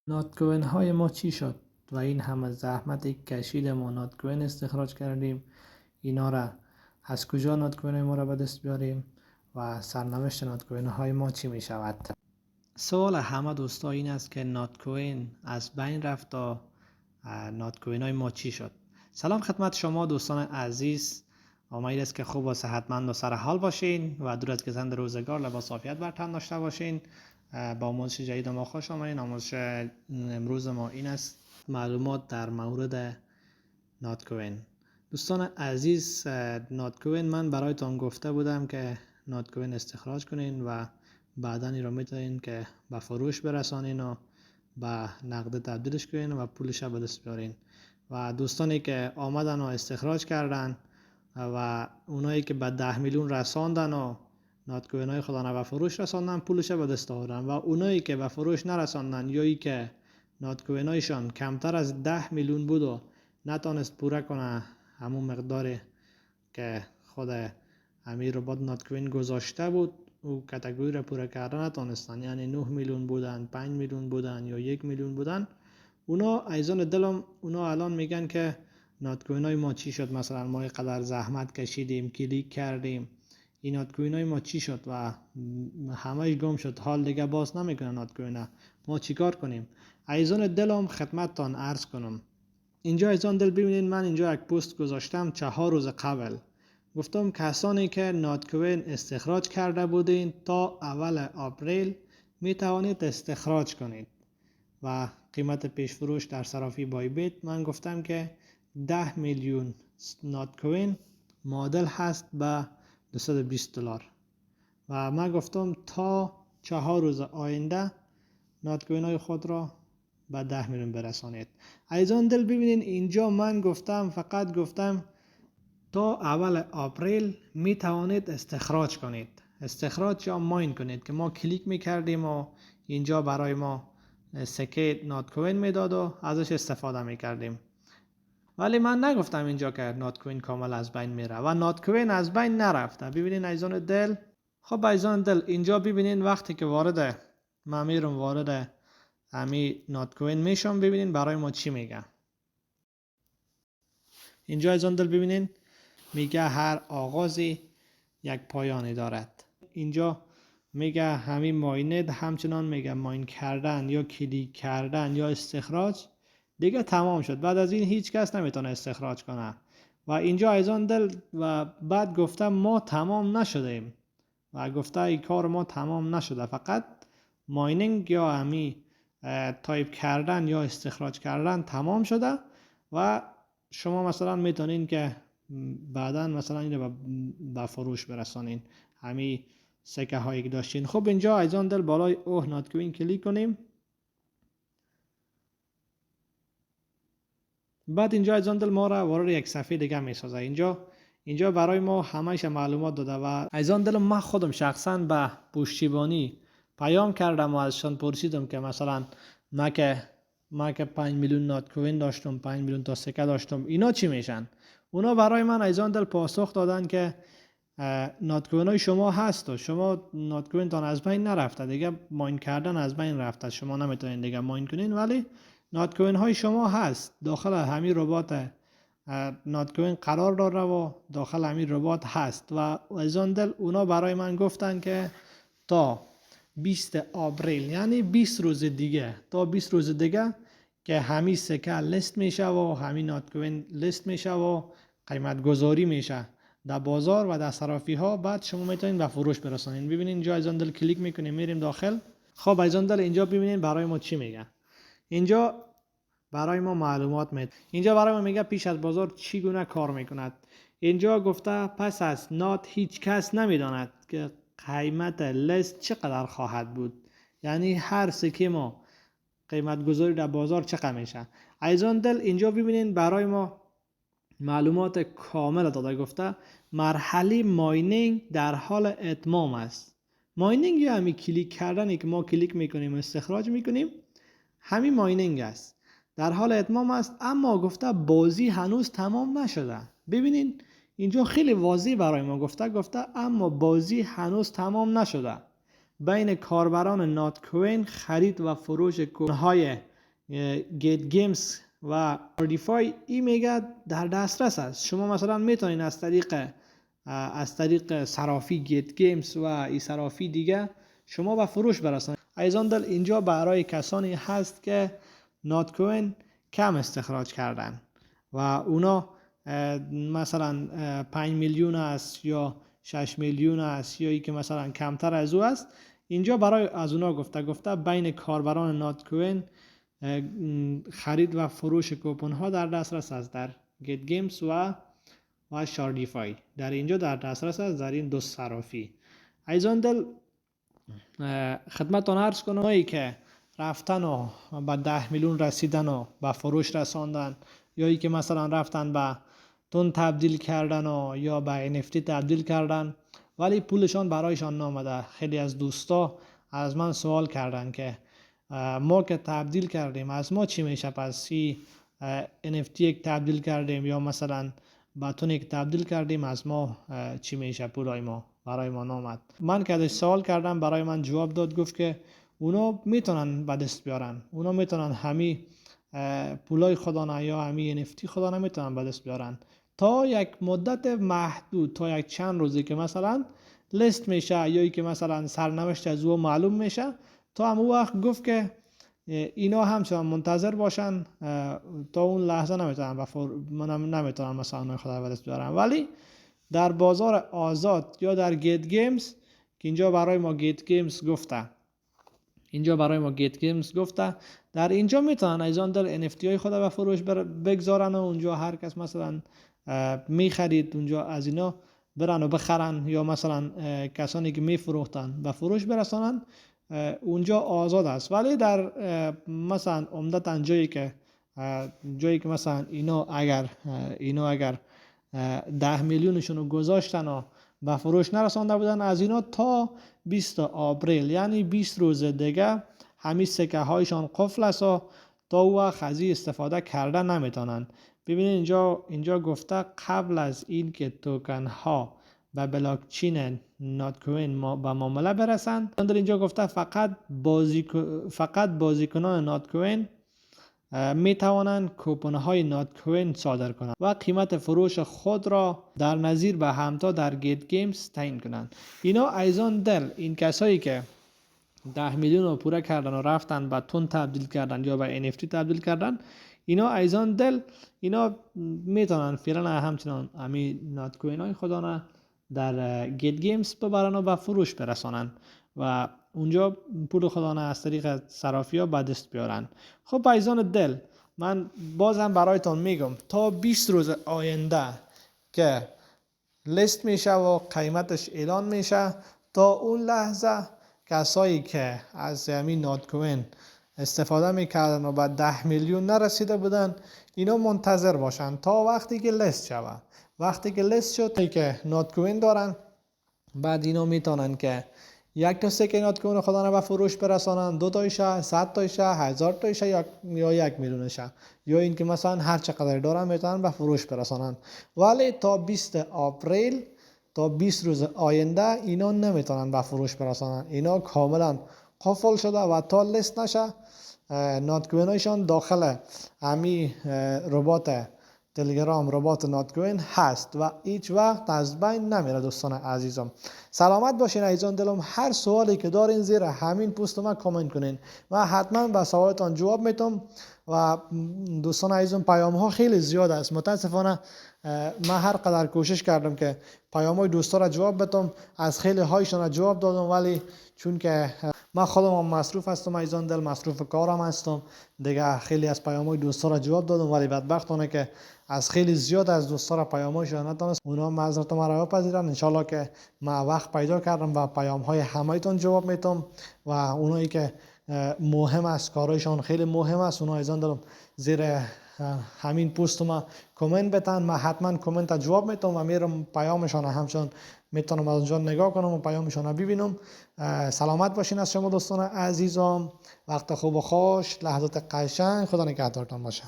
نات کوین های ما چی شد و این همه زحمتی کشیدیم و نات کوین استخراج کردیم، اینا را از کجا نات کوین ما را به دست بیاریم و سرنوشت نات کوین های ما چی می شود؟ سوال همه دوستا این است که نات کوین از بین رفت و نات کوین های ما چی شد؟ سلام خدمت شما دوستان عزیز، امید است که خوب و صحتمند و سر حال باشین و دور از گذشت روزگار لباس عافیت بر تن داشته باشین. با آموزش جدید ما خوش آمدین. آموزش امروز ما این است: معلومات در مورد نات کوین. دوستان عزیز، نات کوین من برایتان گفته بودم که نات کوین استخراج کنین و بعدا این رو میتونین که به فروش برسانین و به نقد تبدیلش کنین و پولش به دست بیارین. و دوستانی که آمدن و استخراج کردن و اونایی که به 10 میلیون رساندن و نات کوین های خودانه به فروش رساندن، پولش به دست آوردن، و اونایی که به فروش نرساندن یا ای که نات کوین هایشان کمتر از 10 میلیون بود و نتونست پوره کنه همون مقداری که خود امیر ربات نات کوین گذاشته بود، او کاتگوری را پوره کردن نتونستن، یعنی 9 میلیون بودن، 5 میلیون بودن یا 1 میلیون بودن. اونا ایزان دلم اونا الان میگن که نات کوین های ما چی شد؟ مثلا ما قدر زحمت کشیدیم، کلیک کردیم، این نات کوین های ما چی شد و همهش گم شد، حال دیگه باز نمیکنه نات کوین. ما چیکار کنیم؟ ایزان دلم خدمتتان عرض کنم. اینجا ایزان دل ببینید، من اینجا یک پست گذاشتم 4 روز قبل. گفتم کسانی که نات کوین استخراج کرده بودین تا اول آپریل می توانید استخراج کنید و قیمت پیش فروش در صرافی بای بیت من گفتم که 10 میلیون نات کوین معادل هست به $220 و من گفتم تا 4 روز آینده نات کوین های خود را به 10 میلیون برسانید. عزیزان دل ببینین، اینجا من گفتم، فقط گفتم تا اول آپریل می توانید استخراج کنید، استخراج یا ماین کنید، که ما کلیک می کردیم و اینجا برای ما سکه نات کوین میداد و ازش استفاده می کردیم. ولی من نگفتم اینجا که نات کوین کامل از بین میره و نات کوین از بین نرفته. ببینین عزیزان دل، خب عزیزان دل اینجا ببینین وقتی که من میرم وارد امی نات کوین میشم، ببینین برای ما چی میگه. اینجا عزیزان دل ببینین میگه هر آغازی یک پایانی دارد. اینجا میگه همین ماینت، همچنان میگه ماین کردن یا کلیک کردن یا استخراج دیگه تمام شد. بعد از این هیچ کس نمیتونه استخراج کنه. و اینجا عزیزان دل و بعد گفتم ما تمام نشدیم و گفته این کار ما تمام نشده، فقط ماینینگ یا همی تایپ کردن یا استخراج کردن تمام شده و شما مثلا میتونین که بعدا مثلا اینو به فروش برسانین، همی سکه هایی که داشتین. خب اینجا عزیزان دل بالای اوه نات کوین کلیک کنیم. بعد اینجا عزیزان دل ما را وارد یک صفحه دیگه میسازه. اینجا برای ما همش معلومات داده و عزیزان دل من خودم شخصا به پشتیبانی پیام کردم و ازشان پرسیدم که مثلا ما که 5 میلیون نات کوین داشتم، 5 میلیون تا سکه داشتم، اینا چی میشن؟ اونا برای من عزیزان دل پاسخ دادن که نات کوین های شما هست و شما نات کوین تان از بین نرفته، دیگه ماین کردن از بین رفته، شما نمیتونین دیگه ماین کنین، ولی نات کوین های شما هست داخل همین ربات نات کوین قرار داره و داخل همین ربات هست. و عزیزان دل اونا برای من گفتن که تا 20 آپریل، یعنی 20 روز دیگه، تا 20 روز دیگه که همین سکه لیست میشه و همین نات کوین لیست میشه و قیمت گذاری میشه در بازار و در صرافی ها، بعد شما میتونین به فروش برسانین. ببینین اینجا عزیزان دل کلیک میکنیم میریم داخل. خب عزیزان دل اینجا ببینین برای ما چی میگه. اینجا برای ما معلومات میده. اینجا برای ما میگه پیش از بازار چی گونه کار میکند. اینجا گفته پس از نات هیچ کس نمیداند که قیمت لیست چقدر خواهد بود، یعنی هر سکه ما قیمت گذاری در بازار چقدر میشه. عزیزان دل اینجا ببینین برای ما معلومات کامل داده. گفته مرحله ماینینگ در حال اتمام است. ماینینگ یا همین کلیک کردنی که ما کلیک میکنیم و استخراج میکنیم، همین ماینینگ است، در حال اتمام است. اما گفته بازی هنوز تمام نشده. ببینین اینجا خیلی واضح برای ما گفته اما بازی هنوز تمام نشده. بین کاربران نات کوین خرید و فروش کوین های گیت گیمز و شاردیفای این میگه در دسترس است. شما مثلا میتونین از طریق صرافی گیت گیمز و این صرافی دیگه شما به فروش برسانید. ایزان دل اینجا برای کسانی هست که نات کوین کم استخراج کردن و اونا مثلا 5 میلیون است یا 6 میلیون است یا ای که مثلا کمتر از او است. اینجا برای از اونا گفته بین کاربران نات کوین خرید و فروش کوپن ها در دسترس است در گیت گیمز و شاردیفای. در اینجا در دسترس است، در این دو صرافی. ایزان دل خدمتتان عرض کنم ای که رفتن و به 10 میلیون رسیدن و به فروش رساندن یا ای که مثلا رفتن به تون تبدیل کردن و یا به NFT تبدیل کردن ولی پولشان برایشان نامده. خیلی از دوستا از من سوال کردن که ما که تبدیل کردیم از ما چی میشه؟ پس NFT یک تبدیل کردیم یا مثلا با تون یک تبدیل کردیم از ما چی میشه؟ پولای ما برای ما نامد. من که ازش سوال کردم برای من جواب داد، گفت که اونا میتونن به دست بیارن، اونا میتونن همی پولای خودانه یا همی NFT خودانه میتونن به دست بیارن تا یک مدت محدود، تا یک چند روزی که مثلا لیست میشه یا ای که مثلا سرنوشت از او معلوم میشه. تا همون وقت گفت که اینا همچنان منتظر باشن، تا اون لحظه نمیتونن مثلا خدا به دست بیارن. ولی در بازار آزاد یا در گیت گیمز که اینجا برای ما گیت گیمز گفته در اینجا میتونن ایزان در NFT های خود به فروش بگذارن و اونجا هر کس مثلا میخرید اونجا از اینا برن و بخرن یا مثلا کسانی که میفروختن به فروش برسانن. اونجا آزاد است. ولی در مثلا عمدتاً جایی که مثلا اینا اگر 10 میلیونشون رو گذاشتن و به فروش نرسانده بودن، از اینا تا 20 آوریل یعنی 20 روز دیگه همین سکه هایشان قفل است و تا او وقت از استفاده کردن نمیتونن. ببینید اینجا گفته قبل از این که توکن ها و بلاکچین نات کوین به معامله برسند، در اینجا گفته فقط بازیکنان نات کوین می توانند کوپن های نات کوین صادر کنند و قیمت فروش خود را در نظیر به همتا در گیت گیمز تعیین کنند. اینا ایزان دل این کسایی که 10 میلیون رو پوره کردن و رفتن به تون تبدیل کردن یا به NFT تبدیل کردن، اینا ایزان دل اینا میتونن فعلا همچنان امی نات کوین های خودانه در گیت گیمز ببرن و به فروش برسانن و اونجا پول خودانه از طریق صرافی ها به دست بیارن. خب ایزان دل من بازم برایتان میگم تا 20 روز آینده که لیست میشه و قیمتش اعلان میشه، تا اون لحظه کسایی که از همین نات کوین استفاده میکردن و به 10 میلیون نرسیده بودن، اینا منتظر باشن تا وقتی که لیست شود. وقتی که لیست شد که نات کوین دارن، بعد اینا میتونن که یک تا سکه نات کوین خودانه به فروش برسانن، 2 تایشه، 100 تایشه، 1000 تایشه یا 1 میلیونشه، یا این که مثلا هر چقدر دارن میتونن به فروش برسانن. ولی تا 20 آوریل تا 20 روز آینده اینا نمیتونن به فروش برسانن. اینا کاملا قفل شده و تا لیست نشه نات کوینایشان داخل امی ربات تلگرام، ربات نات کوین هست و هیچ وقت از بین نمیره. دوستان عزیزم سلامت باشین. عزیزان دلم هر سوالی که دارین زیر همین پست ما کامنت کنین و حتما به سوالتان جواب میتم. و دوستان عزیزم پیام ها خیلی زیاد است، متاسفانه من هر قدر کوشش کردم که پیام های دوستا را جواب بدم، از خیلی هایشان جواب دادم، ولی چون که من خودم مصروف هستم عزیزان دل، مصروف کارم هستم دیگه، خیلی از پیام های دوستا را جواب دادم، ولی بدبختانه که از خیلی زیاد از دوستا را پیام هایشان نتونست. اونا معذرت مرا بپذیرن. انشالله که من وقت پیدا کردم و پیام های همه‌تون جواب میتم و اونایی که مهم است، کارایشان خیلی مهم است، اونا عزیزان دلم زیر همین پست ما کامنت بتن، من حتما کامنت جواب میتم و میرم پیامشان همچنان میتونم از اونجا نگاه کنم و پیامشان ببینم. سلامت باشین از شما دوستان عزیزم، وقت خوب و خوش، لحظات قشنگ، خدا نگهدارتان باشه.